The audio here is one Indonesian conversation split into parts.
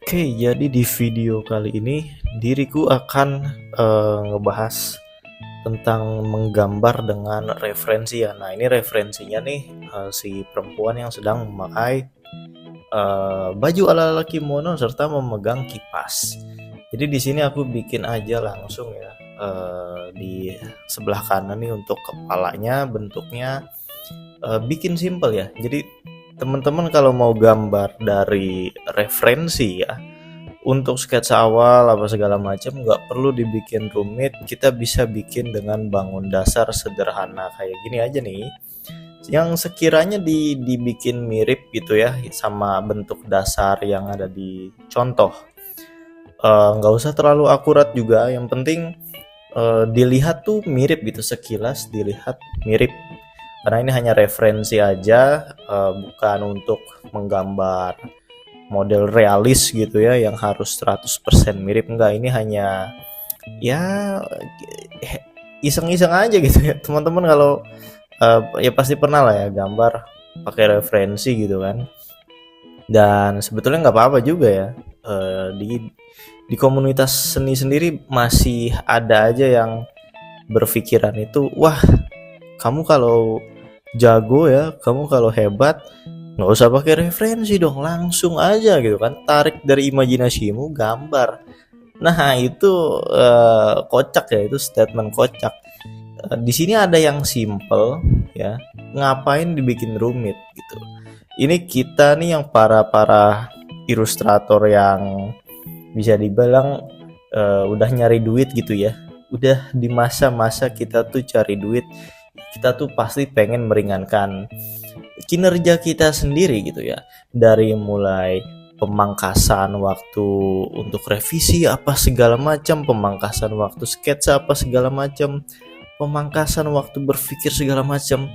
Oke, jadi di video kali ini diriku akan ngebahas tentang menggambar dengan referensi ya. Nah, ini referensinya nih si perempuan yang sedang memakai baju ala-ala kimono serta memegang kipas. Jadi di sini aku bikin aja langsung ya di sebelah kanan nih untuk kepalanya bentuknya bikin simple ya. Jadi teman-teman kalau mau gambar dari referensi ya untuk sketsa awal apa segala macam nggak perlu dibikin rumit, kita bisa bikin dengan bangun dasar sederhana kayak gini aja nih yang sekiranya dibikin mirip gitu ya sama bentuk dasar yang ada di contoh. Nggak usah terlalu akurat juga, yang penting dilihat tuh mirip gitu, sekilas dilihat mirip, karena ini hanya referensi aja, bukan untuk menggambar model realis gitu ya yang harus 100% mirip. Enggak, ini hanya ya iseng-iseng aja gitu ya teman-teman. Kalau ya pasti pernah lah ya gambar pakai referensi gitu kan, dan sebetulnya nggak apa-apa juga ya. Di komunitas seni sendiri masih ada aja yang berpikiran itu, wah kamu kalau jago ya, kamu kalau hebat nggak usah pakai referensi dong, langsung aja gitu kan, tarik dari imajinasimu gambar. Nah itu kocak ya, itu statement kocak. Di sini ada yang simple ya, ngapain dibikin rumit gitu. Ini kita nih yang para ilustrator yang bisa dibilang udah nyari duit gitu ya, udah di masa-masa kita tuh cari duit, kita tuh pasti pengen meringankan kinerja kita sendiri gitu ya, dari mulai pemangkasan waktu untuk revisi apa segala macam, pemangkasan waktu sketsa apa segala macam, pemangkasan waktu berpikir segala macam.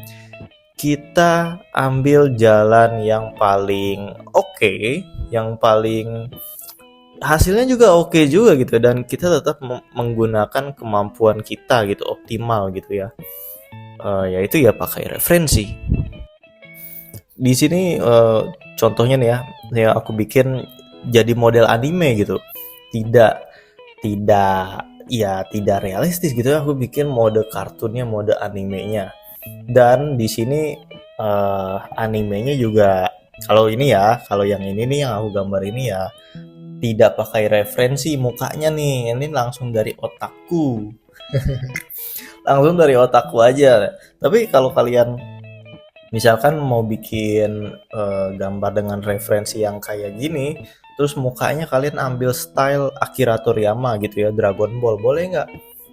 Kita ambil jalan yang paling oke, yang paling hasilnya juga oke juga gitu, dan kita tetap menggunakan kemampuan kita gitu optimal gitu ya. Yaitu ya pakai referensi. Di sini contohnya nih ya aku bikin jadi model anime gitu. Tidak tidak tidak realistis gitu ya, aku bikin mode kartunnya, mode animenya. Dan di sini animenya juga, kalau ini ya, kalau yang ini nih yang aku gambar ini ya tidak pakai referensi mukanya nih, ini langsung dari otakku. Langsung dari otakku aja. Tapi kalau kalian misalkan mau bikin gambar dengan referensi yang kayak gini, terus mukanya kalian ambil style Akira Toriyama gitu ya, Dragon Ball, boleh nggak?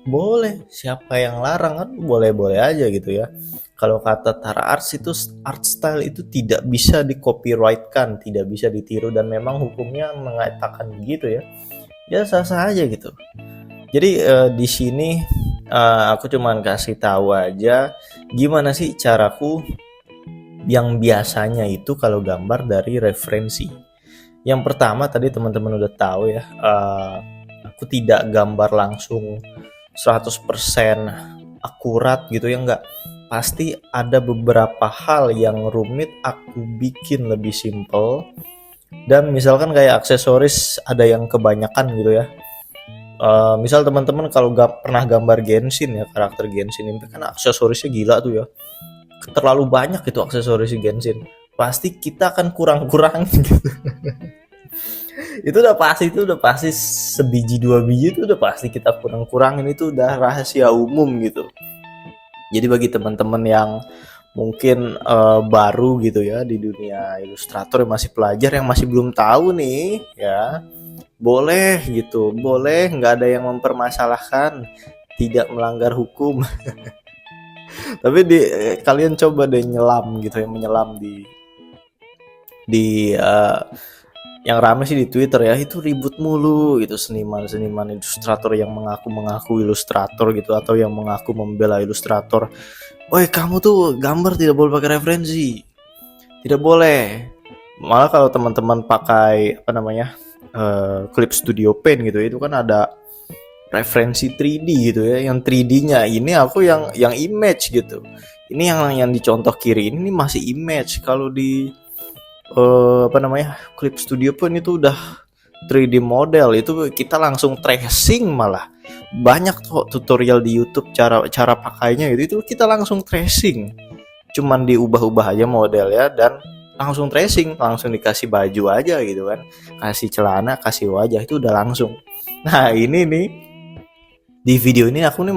Boleh, siapa yang larang kan, boleh-boleh aja gitu ya. Kalau kata Tara Arts itu, art style itu tidak bisa di copyrightkan, tidak bisa ditiru, dan memang hukumnya mengatakan begitu ya. Ya sah-sah aja gitu. Jadi di sini aku cuman kasih tahu aja gimana sih caraku yang biasanya itu kalau gambar dari referensi. Yang pertama tadi teman-teman udah tahu ya, aku tidak gambar langsung 100% akurat gitu ya, enggak. Pasti ada beberapa hal yang rumit aku bikin lebih simple. Dan misalkan kayak aksesoris ada yang kebanyakan gitu ya. Misal teman-teman kalau pernah gambar Genshin ya, karakter Genshin itu kan aksesorisnya gila tuh ya, terlalu banyak itu aksesoris Genshin, pasti kita akan kurang-kurangin gitu. Itu udah pasti sebiji dua biji itu udah pasti kita kurang-kurangin, itu udah rahasia umum gitu. Jadi bagi teman-teman yang mungkin baru gitu ya di dunia ilustrator, yang masih pelajar, yang masih belum tahu nih ya, boleh gitu, boleh, nggak ada yang mempermasalahkan, tidak melanggar hukum. Tapi kalian coba deh nyelam gitu ya, menyelam di yang rame sih di Twitter ya, itu ribut mulu gitu, seniman-seniman ilustrator yang mengaku ilustrator gitu, atau yang mengaku membela ilustrator. Woi, kamu tuh gambar tidak boleh pakai referensi, tidak boleh. Malah kalau teman-teman pakai apa namanya Clip Studio Paint gitu, itu kan ada referensi 3D gitu ya, yang 3D-nya ini aku yang image gitu. Ini yang dicontoh kiri ini masih image. Kalau di apa namanya Clip Studio Paint itu udah 3D model itu kita langsung tracing, malah banyak kok tutorial di YouTube cara pakainya gitu, itu kita langsung tracing, cuman diubah-ubah aja model ya, dan langsung tracing, langsung dikasih baju aja gitu kan, kasih celana, kasih wajah, itu udah langsung. Nah ini nih, di video ini aku nih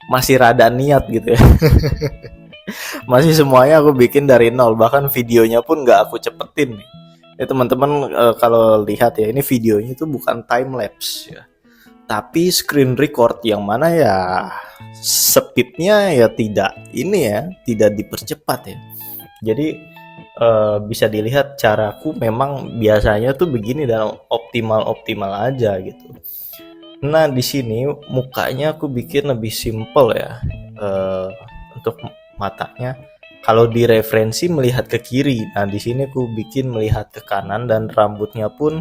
masih rada niat gitu ya. Masih semuanya aku bikin dari nol, bahkan videonya pun nggak aku cepetin nih. Ya teman-teman, kalau lihat ya, ini videonya itu bukan time lapse ya, tapi screen record, yang mana ya speednya ya tidak dipercepat ya. Jadi bisa dilihat caraku memang biasanya tuh begini dan optimal aja gitu. Nah di sini mukanya aku bikin lebih simple ya, untuk matanya. Kalau di referensi melihat ke kiri, nah di sini aku bikin melihat ke kanan, dan rambutnya pun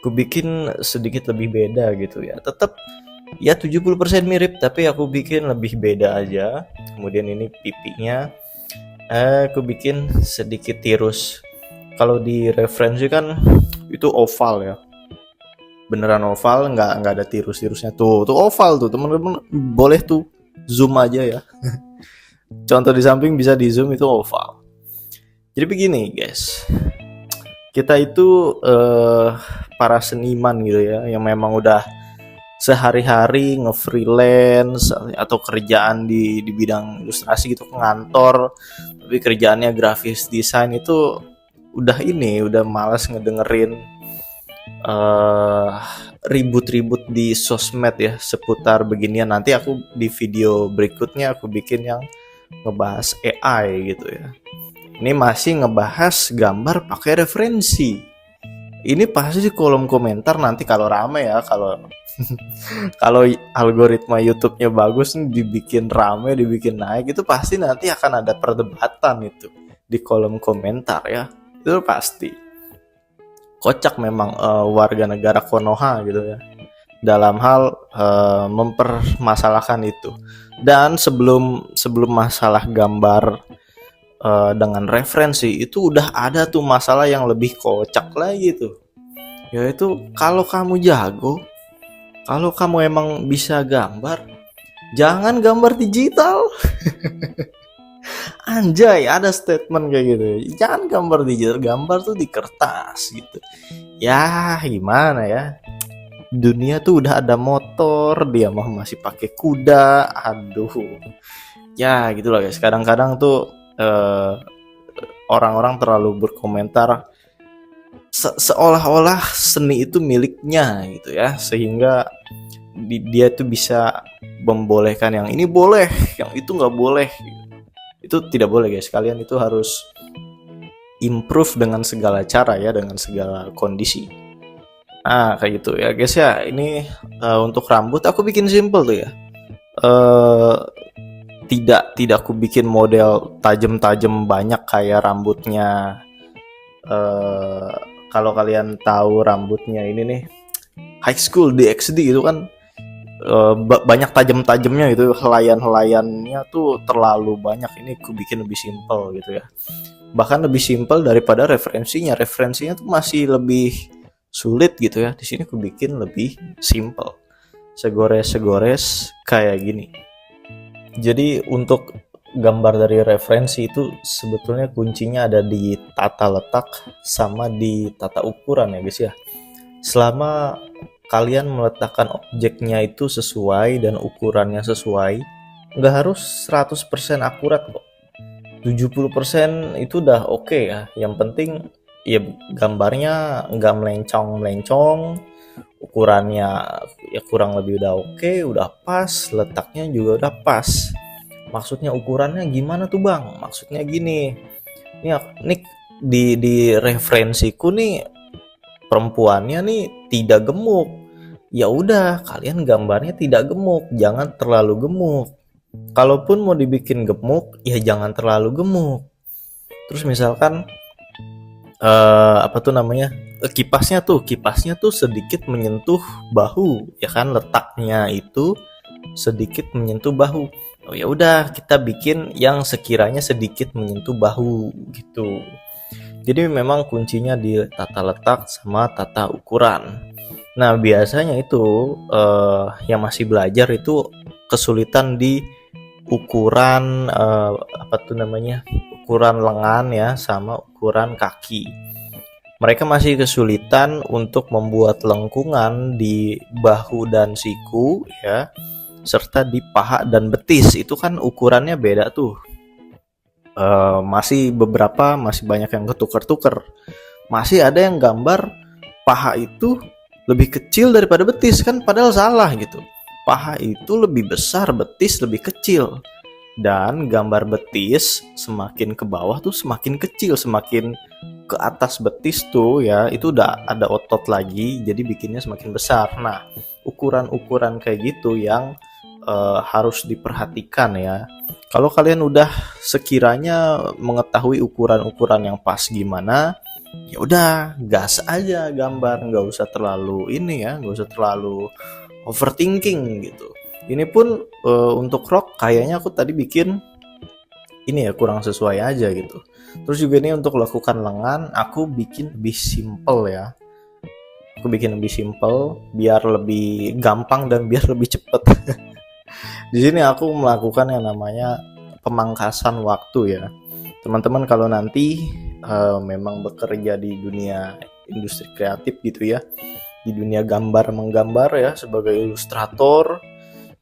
aku bikin sedikit lebih beda gitu ya. Tetap ya 70% mirip, tapi aku bikin lebih beda aja. Kemudian ini pipinya, aku bikin sedikit tirus. Kalau di referensi kan itu oval ya, beneran oval, nggak ada tirus-tirusnya. Tuh oval tuh teman-teman, boleh tuh zoom aja ya. Contoh di samping bisa di zoom, itu oval. Jadi begini guys, kita itu para seniman gitu ya, yang memang udah sehari-hari nge-freelance atau kerjaan di bidang ilustrasi gitu, ke ngantor, tapi kerjaannya grafis desain, itu udah malas ngedengerin ribut-ribut di sosmed ya seputar beginian. Nanti aku di video berikutnya aku bikin yang ngebahas AI gitu ya. Ini masih ngebahas gambar pakai referensi. Ini pasti di kolom komentar nanti kalau rame ya, kalau kalau algoritma YouTube-nya bagus nih, dibikin rame, dibikin naik, itu pasti nanti akan ada perdebatan itu di kolom komentar ya. Itu pasti. Kocak memang warga negara Konoha gitu ya, dalam hal mempermasalahkan itu. Dan sebelum masalah gambar dengan referensi, itu udah ada tuh masalah yang lebih kocak lagi tuh, yaitu kalau kamu jago, kalau kamu emang bisa gambar, jangan gambar digital. Anjay, ada statement kayak gitu, jangan gambar digital, gambar tuh di kertas gitu ya. Gimana ya, dunia tuh udah ada motor, dia mah masih pakai kuda. Aduh ya gitulah guys. Kadang-kadang tuh orang-orang terlalu berkomentar seolah-olah seni itu miliknya gitu ya, sehingga dia tuh bisa membolehkan yang ini boleh, yang itu nggak boleh. Itu tidak boleh guys, kalian itu harus improve dengan segala cara ya, dengan segala kondisi. Nah kayak gitu ya guys ya. Ini untuk rambut aku bikin simple tuh ya, tidak aku bikin model tajam-tajam banyak kayak rambutnya. Kalau kalian tahu rambutnya ini nih, High School DxD itu kan banyak tajam-tajamnya gitu, helaian-helaiannya tuh terlalu banyak. Ini aku bikin lebih simple gitu ya, bahkan lebih simple daripada referensinya tuh masih lebih sulit gitu ya. Di sini aku bikin lebih simple, segores kayak gini. Jadi untuk gambar dari referensi itu sebetulnya kuncinya ada di tata letak sama di tata ukuran ya guys ya. Selama kalian meletakkan objeknya itu sesuai dan ukurannya sesuai, nggak harus 100% akurat kok. 70% itu udah oke ya. Yang penting ya gambarnya nggak melencong-melencong, ukurannya ya kurang lebih udah oke, udah pas, letaknya juga udah pas. Maksudnya ukurannya gimana tuh bang? Maksudnya gini, ini di referensiku nih, perempuannya nih tidak gemuk. Ya udah, kalian gambarnya tidak gemuk, jangan terlalu gemuk. Kalaupun mau dibikin gemuk, ya jangan terlalu gemuk. Terus misalkan apa tuh namanya, kipasnya tuh sedikit menyentuh bahu, ya kan, letaknya itu sedikit menyentuh bahu. Oh ya udah, kita bikin yang sekiranya sedikit menyentuh bahu gitu. Jadi memang kuncinya di tata letak sama tata ukuran. Nah, biasanya itu yang masih belajar itu kesulitan di ukuran apa tuh namanya? Ukuran lengan ya sama ukuran kaki. Mereka masih kesulitan untuk membuat lengkungan di bahu dan siku ya, serta di paha dan betis. Itu kan ukurannya beda tuh. Masih banyak yang ketuker-tuker. Masih ada yang gambar paha itu lebih kecil daripada betis, kan padahal salah gitu. Paha itu lebih besar, betis lebih kecil. Dan gambar betis semakin ke bawah tuh semakin kecil, semakin ke atas betis tuh ya itu udah ada otot lagi, jadi bikinnya semakin besar. Nah, ukuran-ukuran kayak gitu yang harus diperhatikan ya. Kalau kalian udah sekiranya mengetahui ukuran-ukuran yang pas gimana, ya udah gas aja gambar, nggak usah terlalu nggak usah terlalu overthinking gitu. Ini pun untuk rok kayaknya aku tadi bikin ini ya kurang sesuai aja gitu. Terus juga ini untuk lakukan lengan aku bikin lebih simple ya. Aku bikin lebih simple biar lebih gampang dan biar lebih cepet. Di sini aku melakukan yang namanya pemangkasan waktu ya. Teman-teman kalau nanti memang bekerja di dunia industri kreatif gitu ya, di dunia gambar menggambar ya sebagai ilustrator,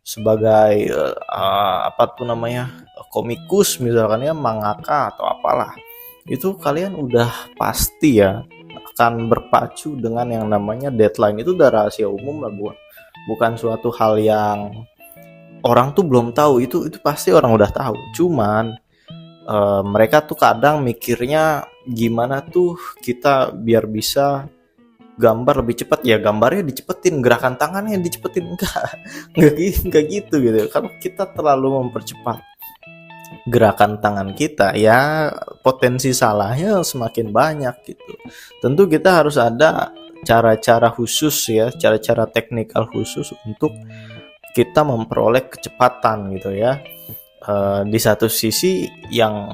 sebagai apa tuh namanya komikus misalkan ya, mangaka atau apalah, itu kalian udah pasti ya akan berpacu dengan yang namanya deadline. Itu udah rahasia umum lah, bukan suatu hal yang orang tuh belum tahu, itu pasti orang udah tahu. Cuman mereka tuh kadang mikirnya gimana tuh kita biar bisa gambar lebih cepat, ya gambarnya dicepetin, gerakan tangannya dicepetin, enggak gitu kalau kita terlalu mempercepat gerakan tangan kita ya potensi salahnya semakin banyak gitu. Tentu kita harus ada cara-cara khusus ya, cara-cara teknikal khusus untuk kita memperoleh kecepatan gitu ya. Di satu sisi yang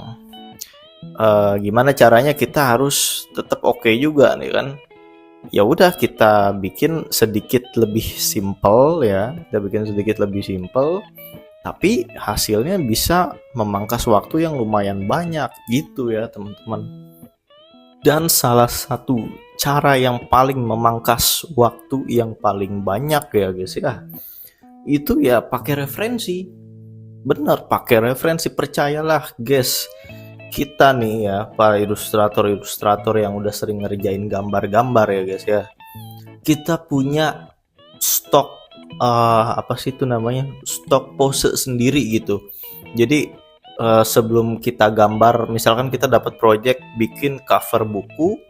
gimana caranya kita harus tetap oke juga nih kan. Ya udah kita bikin sedikit lebih simple ya, tapi hasilnya bisa memangkas waktu yang lumayan banyak gitu ya teman-teman. Dan salah satu cara yang paling memangkas waktu yang paling banyak ya guys ya, itu ya pakai referensi. Bener, pakai referensi, percayalah guys. Kita nih ya para ilustrator yang udah sering ngerjain gambar-gambar ya guys ya, kita punya stok apa sih itu namanya, stok pose sendiri gitu. Jadi sebelum kita gambar, misalkan kita dapat project bikin cover buku,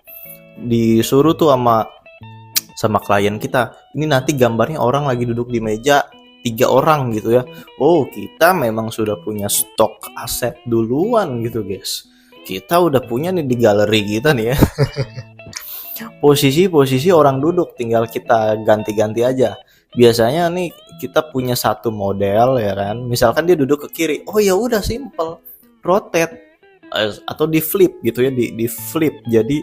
disuruh tuh sama klien kita, ini nanti gambarnya orang lagi duduk di meja 3 orang gitu ya. Oh, kita memang sudah punya stok aset duluan gitu guys. Kita udah punya nih di galeri kita nih ya. Posisi orang duduk, tinggal kita ganti-ganti aja. Biasanya nih kita punya satu model ya kan. Misalkan dia duduk ke kiri, oh ya udah simple, rotate atau di flip gitu ya, di flip jadi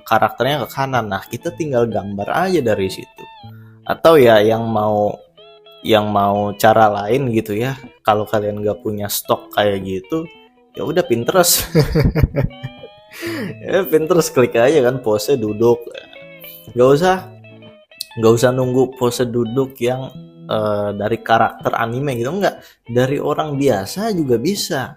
karakternya ke kanan. Nah, kita tinggal gambar aja dari situ. Atau ya yang mau cara lain gitu ya, kalau kalian nggak punya stok kayak gitu, ya udah Pinterest. Ya Pinterest, klik aja kan pose duduk, nggak usah nunggu pose duduk yang dari karakter anime gitu, enggak, dari orang biasa juga bisa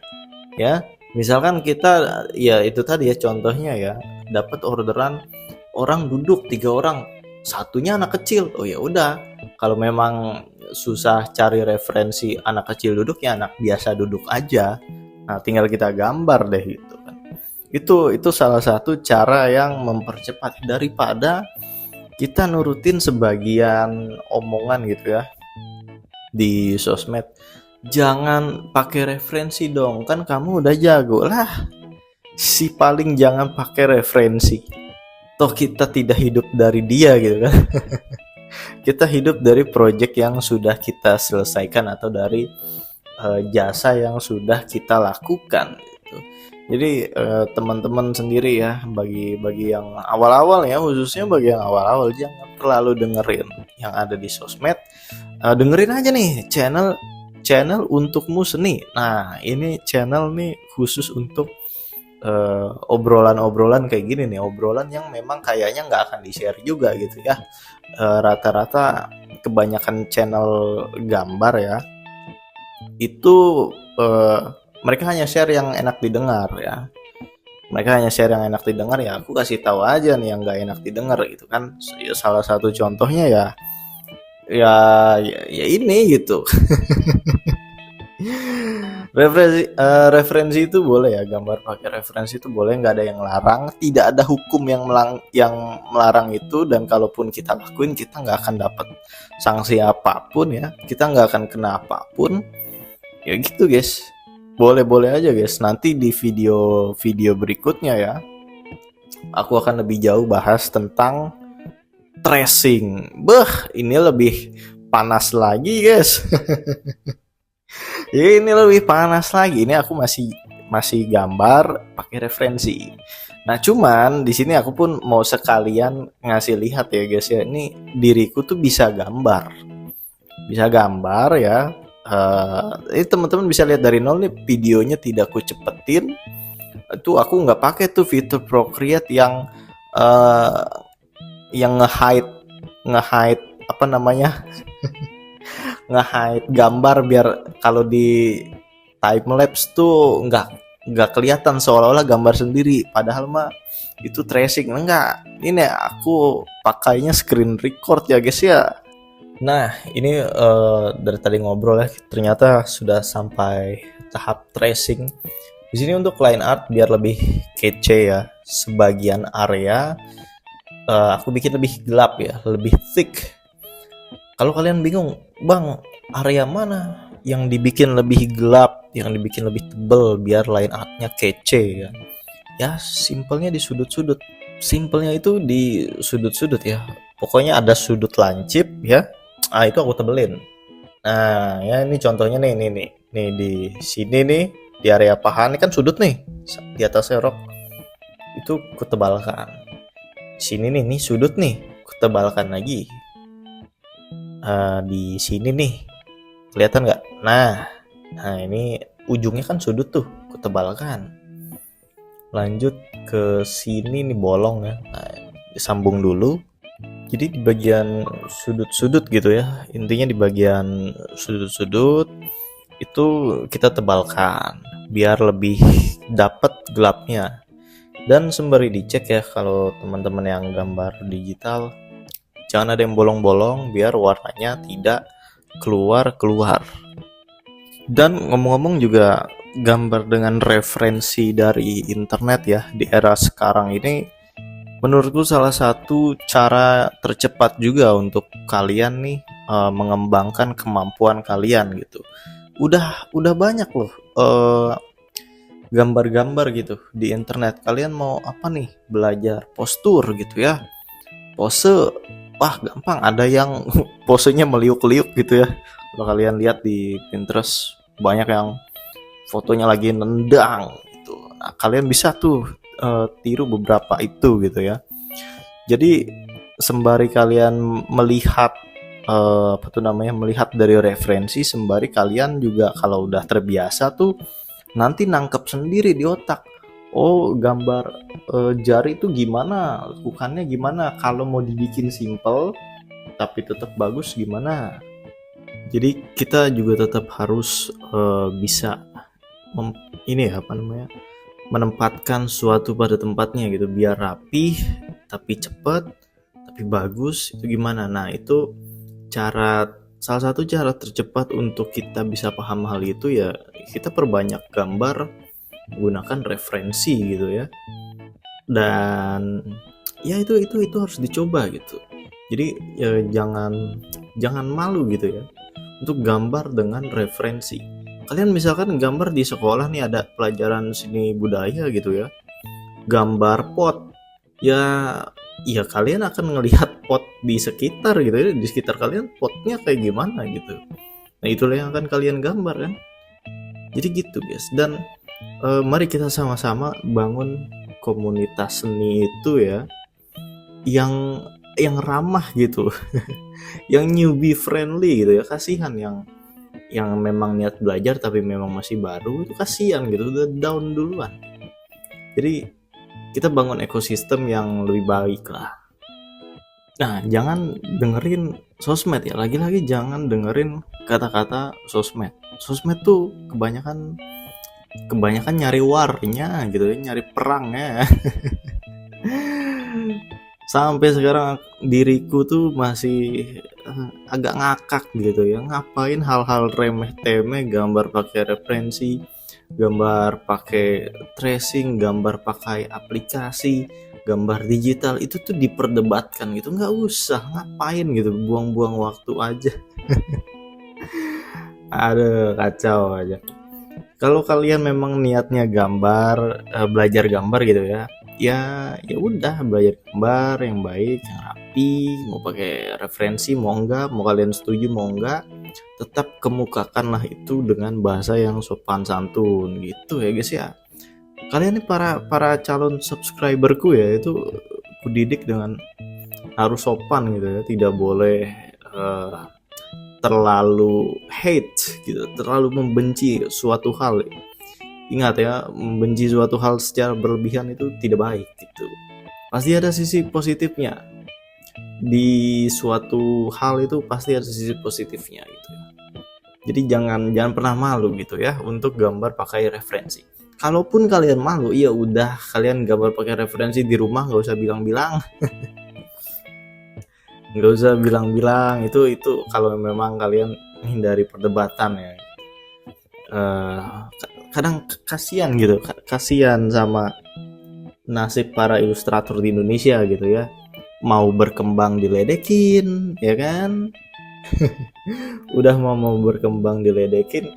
ya. Misalkan kita ya itu tadi ya contohnya ya, dapat orderan orang duduk 3 orang, satunya anak kecil. Oh ya udah, kalau memang susah cari referensi anak kecil duduk, ya anak biasa duduk aja. Nah, tinggal kita gambar deh gitu kan. Itu salah satu cara yang mempercepat daripada kita nurutin sebagian omongan gitu ya di sosmed. Jangan pakai referensi dong, kan kamu udah jago lah. Si paling jangan pakai referensi. Toh kita tidak hidup dari dia gitu kan. Kita hidup dari project yang sudah kita selesaikan atau dari jasa yang sudah kita lakukan gitu. Jadi teman-teman sendiri ya, bagi yang awal-awal ya, khususnya bagi yang awal-awal jangan terlalu dengerin yang ada di sosmed. Dengerin aja nih channel channel untukmu seni. Nah, ini channel nih khusus untuk obrolan-obrolan kayak gini nih, obrolan yang memang kayaknya nggak akan di-share juga gitu ya. Rata-rata kebanyakan channel gambar ya, itu eh, mereka hanya share yang enak didengar ya. Mereka hanya share yang enak didengar ya. Aku kasih tahu aja nih yang nggak enak didengar gitu kan. Ya, salah satu contohnya ya, ya, ya ini gitu. Referensi itu boleh ya, gambar pakai referensi itu boleh, nggak ada yang larang, tidak ada hukum yang melarang itu, dan kalaupun kita lakuin kita nggak akan dapat sanksi apapun ya, kita nggak akan kena apapun ya gitu guys. Boleh-boleh aja guys, nanti di video-video berikutnya ya aku akan lebih jauh bahas tentang tracing. Ini lebih panas lagi guys. Ya, ini lebih panas lagi. Ini aku masih gambar pakai referensi. Nah, cuman di sini aku pun mau sekalian ngasih lihat ya guys ya. Ini diriku tuh bisa gambar. Bisa gambar ya. Ini teman-teman bisa lihat dari nol nih, videonya tidak aku cepetin. Itu aku nggak pakai tuh fitur Procreate yang nge-hide apa namanya? Nge-hide gambar biar kalau di time lapse tuh nggak kelihatan seolah-olah gambar sendiri, padahal mah itu tracing. Enggak, ini aku pakainya screen record ya guys ya. Nah, ini dari tadi ngobrol ya, ternyata sudah sampai tahap tracing. Di sini untuk line art biar lebih kece ya, sebagian area aku bikin lebih gelap ya, lebih thick. Kalau kalian bingung, Bang, area mana yang dibikin lebih gelap, yang dibikin lebih tebel biar line artnya kece ya? Ya, simpelnya di sudut-sudut. Simpelnya itu di sudut-sudut ya. Pokoknya ada sudut lancip ya. Itu aku tebelin. Nah, ya ini contohnya nih, nih. Nih di sini nih, di area paha ini kan sudut nih. Di atas serok. Itu kutebalkan. Sini nih sudut nih, kutebalkan lagi. Di sini nih kelihatan nggak? Nah ini ujungnya kan sudut tuh, kutebalkan. Lanjut ke sini nih bolong ya, nah, disambung dulu. Jadi di bagian sudut-sudut gitu ya, intinya di bagian sudut-sudut itu kita tebalkan biar lebih dapat gelapnya. Dan sembari dicek ya, kalau teman-teman yang gambar digital, jangan ada yang bolong-bolong biar warnanya tidak keluar. Dan ngomong-ngomong juga, gambar dengan referensi dari internet ya di era sekarang ini menurutku salah satu cara tercepat juga untuk kalian nih mengembangkan kemampuan kalian gitu. Udah banyak loh gambar-gambar gitu di internet. Kalian mau apa nih? Belajar postur gitu ya. Pose, wah gampang, ada yang posenya meliuk-liuk gitu ya. Kalau kalian lihat di Pinterest banyak yang fotonya lagi nendang gitu. Nah, kalian bisa tuh tiru beberapa itu gitu ya. Jadi sembari kalian melihat melihat dari referensi, sembari kalian juga kalau udah terbiasa tuh nanti nangkep sendiri di otak. Oh, gambar jari itu gimana, lakukannya gimana, kalau mau dibikin simple tapi tetap bagus gimana. Jadi kita juga tetap harus bisa menempatkan suatu pada tempatnya gitu, biar rapi tapi cepat tapi bagus itu gimana. Nah, itu salah satu cara tercepat untuk kita bisa paham hal itu ya, kita perbanyak gambar menggunakan referensi gitu ya. Dan ya itu harus dicoba gitu. Jadi ya jangan malu gitu ya untuk gambar dengan referensi. Kalian misalkan gambar di sekolah nih, ada pelajaran seni budaya gitu ya, gambar pot ya kalian akan ngelihat pot di sekitar gitu ya, di sekitar kalian potnya kayak gimana gitu. Nah, itulah yang akan kalian gambar kan. Jadi gitu guys. Dan Mari kita sama-sama bangun komunitas seni itu ya, yang ramah gitu, yang newbie friendly gitu ya. Kasihan yang memang niat belajar tapi memang masih baru, itu kasihan gitu, udah down duluan. Jadi kita bangun ekosistem yang lebih baik lah. Nah, jangan dengerin sosmed ya, lagi-lagi jangan dengerin kata-kata sosmed. Sosmed tuh kebanyakan nyari warnya gitu ya, nyari perangnya. Sampai sekarang diriku tuh masih agak ngakak gitu ya, ngapain hal-hal remeh temeh, gambar pakai referensi, gambar pakai tracing, gambar pakai aplikasi, gambar digital itu tuh diperdebatkan gitu. Nggak usah, ngapain gitu, buang-buang waktu aja. Aduh, kacau aja. Kalau kalian memang niatnya gambar, belajar gambar gitu ya, ya udah, belajar gambar yang baik, yang rapi, mau pakai referensi mau enggak, mau kalian setuju mau enggak, tetap kemukakanlah itu dengan bahasa yang sopan santun gitu ya guys ya. Kalian nih para calon subscriberku ya, itu kudidik dengan harus sopan gitu ya, tidak boleh terlalu hate gitu, terlalu membenci suatu hal. Ingat ya, membenci suatu hal secara berlebihan itu tidak baik gitu. Pasti ada sisi positifnya. Di suatu hal itu pasti ada sisi positifnya gitu ya. Jadi jangan pernah malu gitu ya untuk gambar pakai referensi. Kalaupun kalian malu, ya udah, kalian gambar pakai referensi di rumah, nggak usah bilang-bilang. Nggak usah bilang-bilang, itu kalau memang kalian hindari perdebatan ya. Kadang kasihan gitu, kasihan sama nasib para ilustrator di Indonesia gitu ya, mau berkembang diledekin ya kan. Udah mau berkembang diledekin,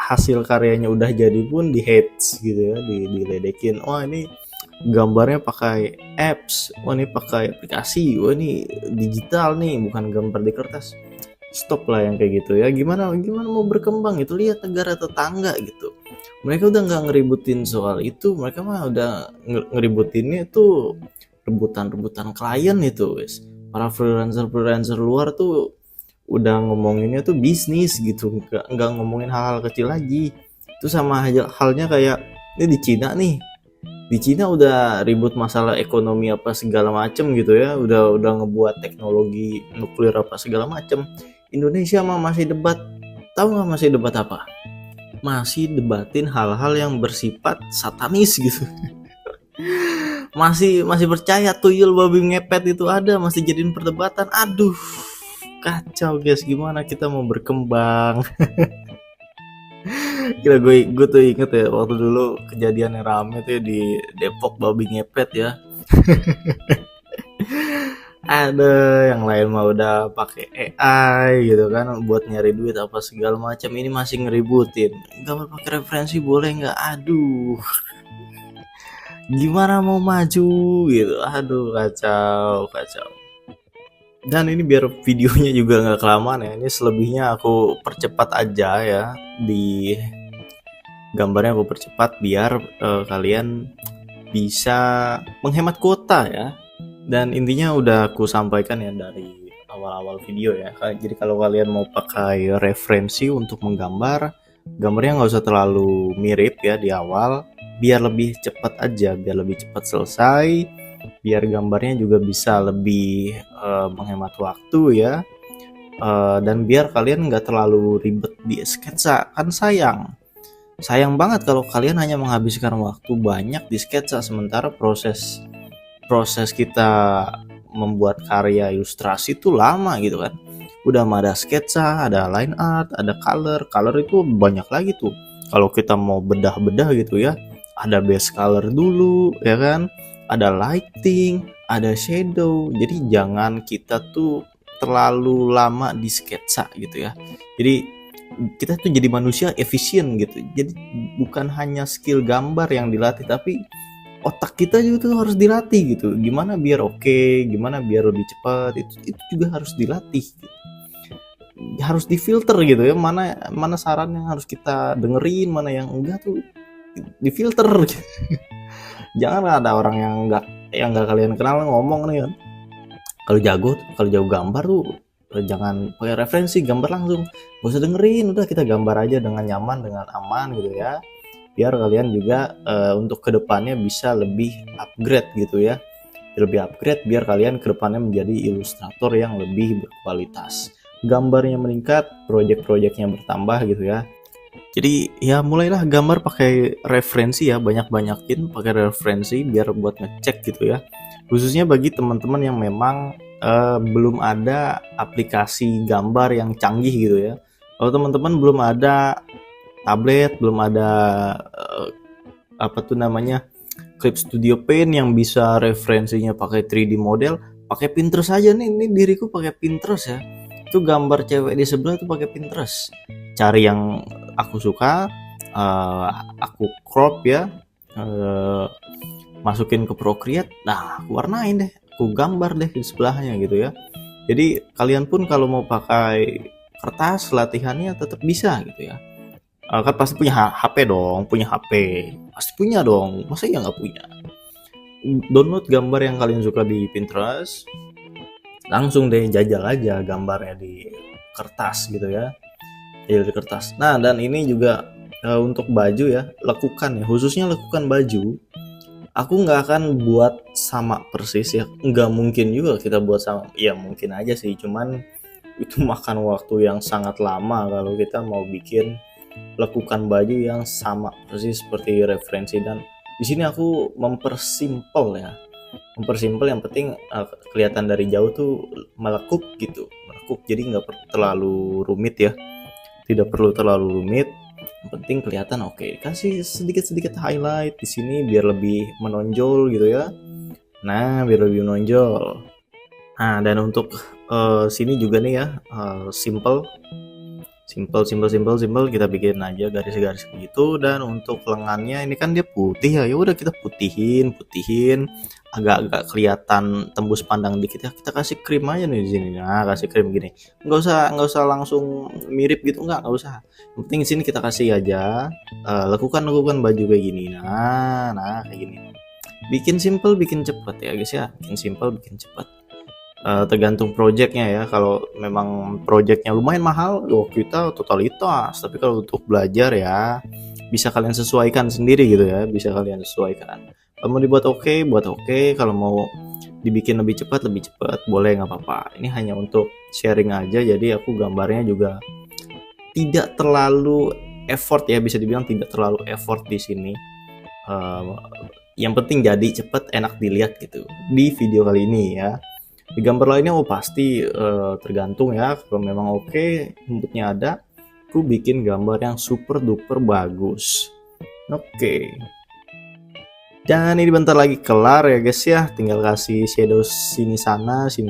hasil karyanya udah jadi pun di hates gitu ya, diledekin. Oh, ini gambarnya pakai apps, oh ini pakai aplikasi, oh ini digital nih, bukan gambar di kertas. Stop lah yang kayak gitu ya. Gimana mau berkembang itu, lihat negara tetangga gitu, mereka udah nggak ngeributin soal itu, mereka mah udah ngeributinnya itu rebutan klien itu guys. Para freelancer luar tuh udah ngomonginnya tuh bisnis gitu, nggak ngomongin hal-hal kecil lagi. Itu sama halnya kayak ini di Cina udah ribut masalah ekonomi apa segala macem gitu ya, udah ngebuat teknologi nuklir apa segala macem. Indonesia mah masih debat. Tahu nggak masih debat apa? Masih debatin hal-hal yang bersifat satanis gitu. masih percaya tuyul babi ngepet itu ada, masih jadiin perdebatan. Aduh, kacau guys, gimana kita mau berkembang? Kira gue tuh inget ya, waktu dulu kejadian yang rame tuh di Depok babi ngepet ya. Ada yang lain mah udah pakai AI gitu kan buat nyari duit apa segala macam, ini masih ngeributin gambar pakai referensi boleh nggak. Aduh, gimana mau maju gitu. Aduh, kacau. Dan ini biar videonya juga nggak kelamaan ya, ini selebihnya aku percepat aja ya, di gambarnya aku percepat biar kalian bisa menghemat kuota ya. Dan intinya udah aku sampaikan ya dari awal-awal video ya. Jadi kalau kalian mau pakai referensi untuk menggambar, gambarnya nggak usah terlalu mirip ya di awal, biar lebih cepat aja, biar lebih cepat selesai, biar gambarnya juga bisa lebih menghemat waktu ya. Dan biar kalian nggak terlalu ribet di sketsa, kan sayang banget kalau kalian hanya menghabiskan waktu banyak di sketsa, sementara proses kita membuat karya ilustrasi itu lama gitu kan. Udah ada sketsa, ada line art, ada color itu banyak lagi tuh. Kalau kita mau bedah gitu ya, ada base color dulu ya kan, ada lighting, ada shadow. Jadi jangan kita tuh terlalu lama di sketsa gitu ya. Jadi kita tuh jadi manusia efisien gitu. Jadi bukan hanya skill gambar yang dilatih, tapi otak kita juga tuh harus dilatih gitu. Gimana biar oke, gimana biar lebih cepat, itu juga harus dilatih gitu. Harus difilter gitu ya, mana saran yang harus kita dengerin, mana yang enggak tuh di filter. Jangan ada orang yang nggak kalian kenal ngomong nih kan, kalau jago gambar tuh jangan pakai referensi, gambar langsung, gak usah dengerin, udah kita gambar aja dengan nyaman, dengan aman gitu ya, biar kalian juga untuk kedepannya bisa lebih upgrade gitu ya, biar kalian kedepannya menjadi ilustrator yang lebih berkualitas, gambarnya meningkat, project-projectnya bertambah gitu ya. Jadi ya mulailah gambar pakai referensi ya, banyak-banyakin pakai referensi biar buat ngecek gitu ya, khususnya bagi teman-teman yang memang belum ada aplikasi gambar yang canggih gitu ya. Kalau teman-teman belum ada tablet, belum ada apa tuh namanya, Clip Studio Paint yang bisa referensinya pakai 3D model, pakai Pinterest aja nih. Ini diriku pakai Pinterest ya. Itu gambar cewek di sebelah tuh pakai Pinterest. Cari yang aku suka, aku crop ya, masukin ke Procreate, nah aku warnain deh, aku gambar deh di sebelahnya gitu ya. Jadi kalian pun kalau mau pakai kertas latihannya tetap bisa gitu ya. Kan pasti punya HP dong, punya HP, pasti punya dong, masa ya nggak punya. Download gambar yang kalian suka di Pinterest, langsung deh jajal aja gambarnya di kertas gitu ya, jajal di kertas. Nah, dan ini juga untuk baju ya, lekukan ya, khususnya lekukan baju, aku nggak akan buat sama persis ya, nggak mungkin juga kita buat sama, ya mungkin aja sih, cuman itu makan waktu yang sangat lama kalau kita mau bikin lekukan baju yang sama persis seperti referensi. Dan di sini aku mempersimpel ya, yang penting kelihatan dari jauh tuh melekuk gitu, jadi nggak terlalu rumit ya, tidak perlu terlalu rumit, yang penting kelihatan oke. Kasih sedikit highlight di sini biar lebih menonjol gitu ya, nah biar lebih menonjol. Nah, dan untuk sini juga nih ya, simple kita bikin aja garis-garis gitu. Dan untuk lengannya ini kan dia putih ya, udah kita putihin agak-agak kelihatan tembus pandang dikit ya, kita kasih krim aja nih di sini. Nah, kasih krim gini, nggak usah langsung mirip gitu, nggak usah, yang penting di sini kita kasih aja lekukan baju kayak gini. Nah kayak gini, bikin simple bikin cepet ya guys ya, bikin simple bikin cepet. Tergantung projectnya ya, kalau memang projectnya lumayan mahal, kita totalitas, tapi kalau untuk belajar ya bisa kalian sesuaikan sendiri gitu ya, bisa kalian sesuaikan. Kalau mau dibuat buat oke, kalau mau dibikin lebih cepat boleh, nggak apa-apa. Ini hanya untuk sharing aja, jadi aku gambarnya juga tidak terlalu effort ya, bisa dibilang tidak terlalu effort di sini. Yang penting jadi cepet, enak dilihat gitu di video kali ini ya. Di gambar lainnya pasti tergantung ya, kalau memang oke, moodnya ada, aku bikin gambar yang super duper bagus. Oke. Dan ini bentar lagi kelar ya guys ya, tinggal kasih shadow sini sana, kasih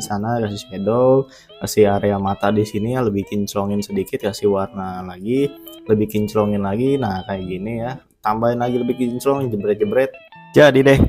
shadow, kasih area mata di sini ya, lebih kinclongin sedikit, kasih warna lagi, lebih kinclongin lagi. Nah kayak gini ya, tambahin lagi lebih kinclong, jebret. Jadi deh